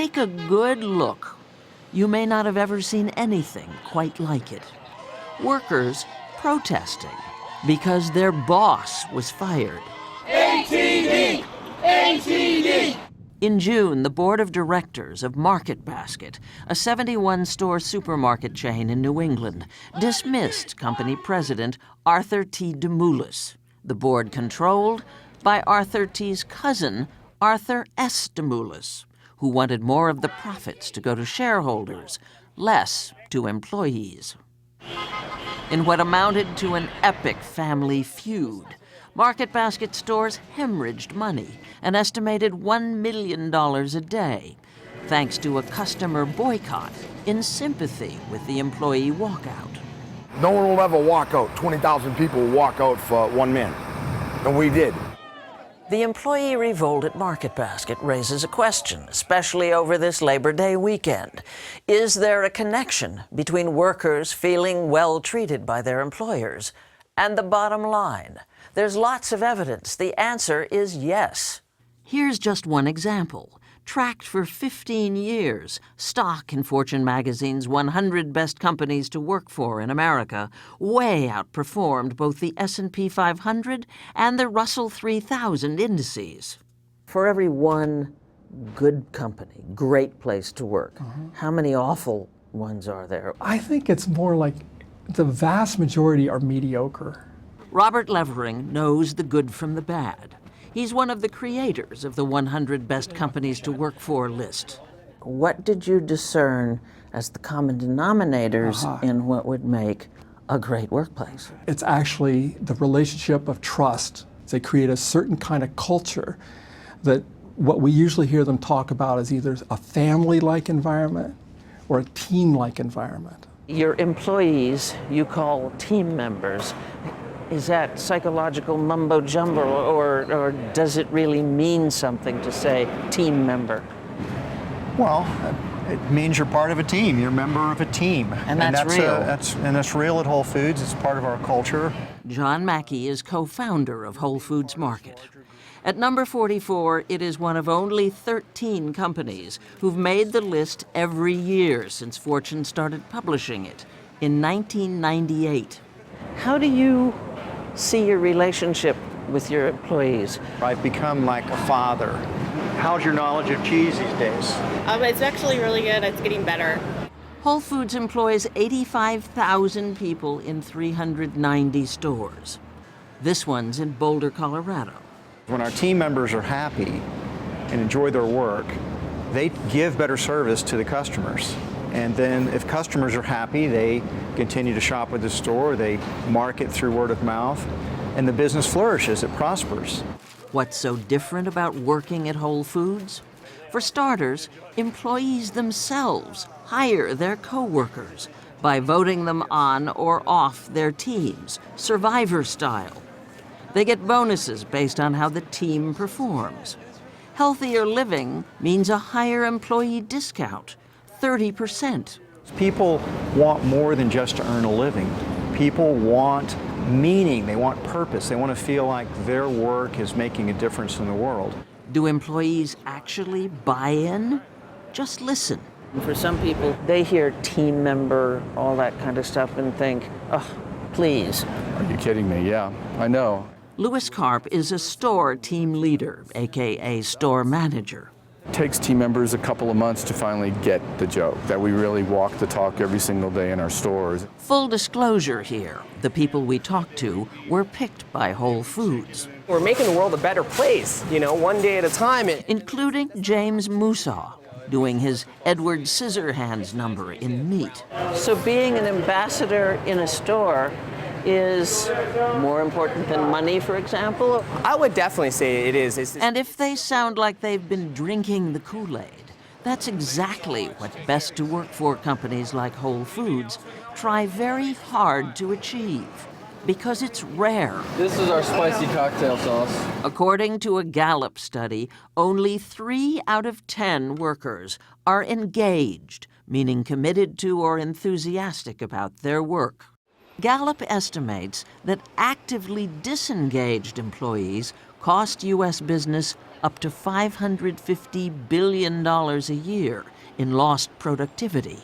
Take a good look. You may not have ever seen anything quite like it. Workers protesting because their boss was fired. ATD! ATD! In June, the board of directors of Market Basket, a 71-store supermarket chain in New England, dismissed company president Arthur T. DeMoulis. The board controlled by Arthur T.'s cousin, Arthur S. DeMoulis, who wanted more of the profits to go to shareholders, less to employees. In what amounted to an epic family feud, Market Basket stores hemorrhaged money, an estimated $1 million a day, thanks to a customer boycott in sympathy with the employee walkout. No one will ever walk out. 20,000 people will walk out for one man. And we did. The employee revolt at Market Basket raises a question, especially over this Labor Day weekend. Is there a connection between workers feeling well treated by their employers and the bottom line? There's lots of evidence. The answer is yes. Here's just one example. Tracked for 15 years, stock in Fortune magazine's 100 best companies to work for in America way outperformed both the S&P 500 and the Russell 3000 indices. For every one good company, great place to work, how many awful ones are there? I think it's more like the vast majority are mediocre. Robert Levering knows the good from the bad. He's one of the creators of the 100 Best Companies to Work For list. What did you discern as the common denominators in what would make a great workplace? It's actually the relationship of trust. They create a certain kind of culture that what we usually hear them talk about is either a family-like environment or a team-like environment. Your employees you call team members. Is that psychological mumbo-jumbo, or does it really mean something to say team member? Well, it means you're part of a team. You're a member of a team. And that's real. That's real at Whole Foods. It's part of our culture. John Mackey is co-founder of Whole Foods Market. At number 44, it is one of only 13 companies who've made the list every year since Fortune started publishing it in 1998. How do you see your relationship with your employees? I've become like a father. How's your knowledge of cheese these days? It's actually really good. It's getting better. Whole Foods employs 85,000 people in 390 stores. This one's in Boulder, Colorado. When our team members are happy and enjoy their work, they give better service to the customers. And then if customers are happy, they continue to shop at the store, they market through word of mouth, and the business flourishes, it prospers. What's so different about working at Whole Foods? For starters, employees themselves hire their co-workers by voting them on or off their teams, survivor style. They get bonuses based on how the team performs. Healthier living means a higher employee discount, 30%. People want more than just to earn a living. People want meaning, they want purpose, they want to feel like their work is making a difference in the world. Do employees actually buy in? Just listen. For some people, they hear team member, all that kind of stuff, and think, oh, please. Are you kidding me? Yeah, I know. Louis Karp is a store team leader, AKA store manager. It takes team members a couple of months to finally get the joke, that we really walk the talk every single day in our stores. Full disclosure here, the people we talked to were picked by Whole Foods. We're making the world a better place, one day at a time. Including James Musaw, doing his Edward Scissorhands number in meat. So being an ambassador in a store is more important than money, for example? I would definitely say it is. And if they sound like they've been drinking the Kool-Aid, that's exactly what best to work for companies like Whole Foods try very hard to achieve, because it's rare. This is our spicy cocktail sauce. According to a Gallup study, only 3 out of 10 workers are engaged, meaning committed to or enthusiastic about their work. Gallup estimates that actively disengaged employees cost U.S. business up to $550 billion a year in lost productivity.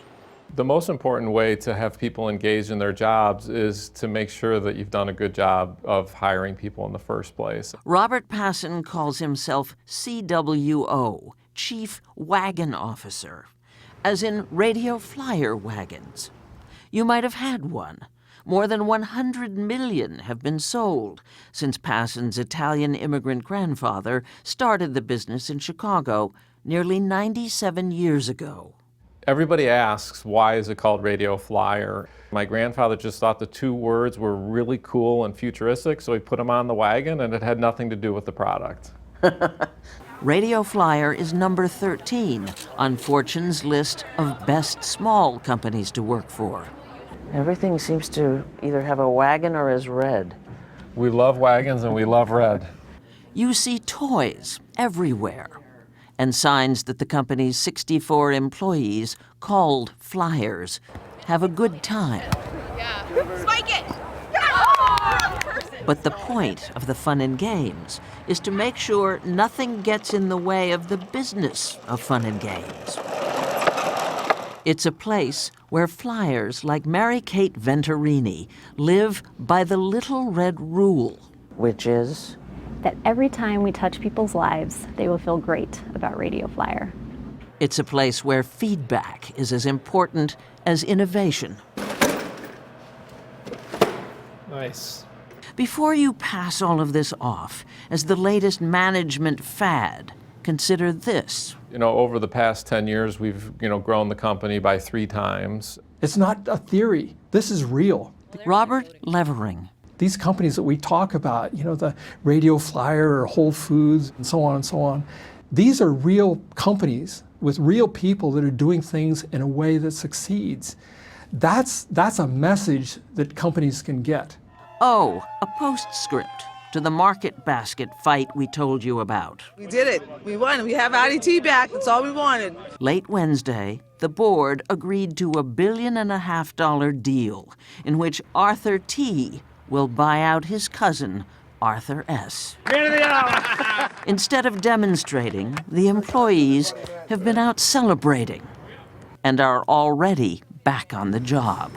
The most important way to have people engaged in their jobs is to make sure that you've done a good job of hiring people in the first place. Robert Passon calls himself CWO, Chief Wagon Officer, as in radio flyer wagons. You might have had one. More than 100 million have been sold since Passon's Italian immigrant grandfather started the business in Chicago nearly 97 years ago. Everybody asks, why is it called radio flyer? My grandfather just thought the two words were really cool and futuristic, so he put them on the wagon, and it had nothing to do with the product. Radio Flyer is number 13 on Fortune's list of best small companies to work for. Everything seems to either have a wagon or is red. We love wagons and we love red. You see toys everywhere, and signs that the company's 64 employees, called Flyers, have a good time. Spike it! But the point of the fun and games is to make sure nothing gets in the way of the business of fun and games. It's a place where flyers like Mary-Kate Venturini live by the little red rule. Which is? That every time we touch people's lives, they will feel great about Radio Flyer. It's a place where feedback is as important as innovation. Nice. Before you pass all of this off as the latest management fad, consider this. Over the past 10 years, we've, grown the company by 3 times. It's not a theory. This is real. Robert Levering. These companies that we talk about, the Radio Flyer or Whole Foods and so on, these are real companies with real people that are doing things in a way that succeeds. That's a message that companies can get. Oh, a postscript to the market basket fight we told you about. We did it. We won. We have IDT back. That's all we wanted. Late Wednesday, the board agreed to a $1.5 billion deal in which Arthur T. will buy out his cousin, Arthur S. Instead of demonstrating, the employees have been out celebrating and are already back on the job.